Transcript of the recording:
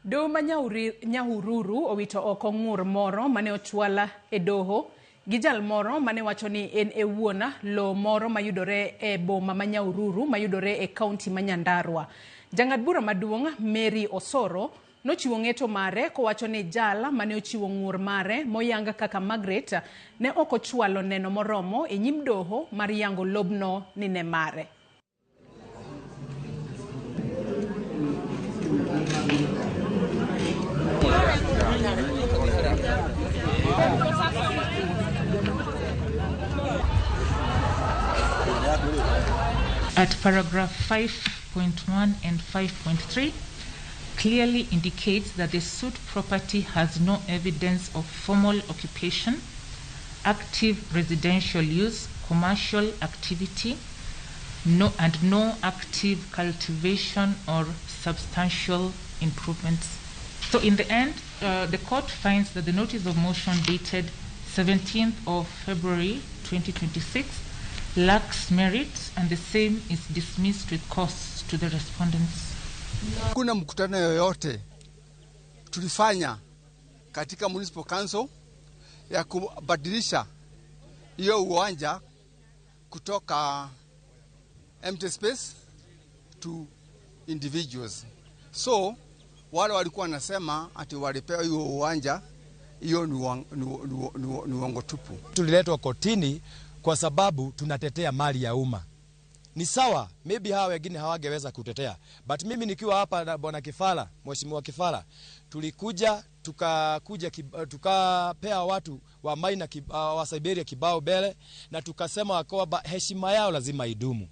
Doho ma Nyahururu owito oko ng'ur moro mane ochwala e doho gi jal moro mane wacho ni en e wuona lo moro mayudore e boma ma Nyahururu mayudore e kaunti ma Nyandarua. Jang'ad bura maduong' Mary Osoro nochiwo ng'eto mare kowacho ni jala mane ochiwo ng'ur mare moyanga kaka Margaret ne ok ochwalo neno moromo e nyim doho mar yango lobno ni ne mare. At paragraph 5.1 and 5.3 clearly indicates that the suit property has no evidence of formal occupation, active residential use, commercial activity, no active cultivation or substantial improvements. So in the end, the court finds that the notice of motion dated 17th of February 2026 lacks merit and the same is dismissed with costs to the respondents. Kuna mkutano yoyote tulifanya katika municipal council ya kubadilisha hiyo uwanja kutoka empty space to individuals. So wale walikuwa nasema ati walipewa hiyo uwanja, hiyo ni uongo tupu. Tuliletwa kotini kwa sababu tunatetea mali ya umma. Ni sawa, maybe hawa wengine hawangeweza kutetea. But mimi nikiwa hapa na bwana Kifala, mheshimiwa Kifala, tulikuja tukapea watu wa Maina wa Siberia kibao mbele na tukasema kwamba heshima yao lazima idumu.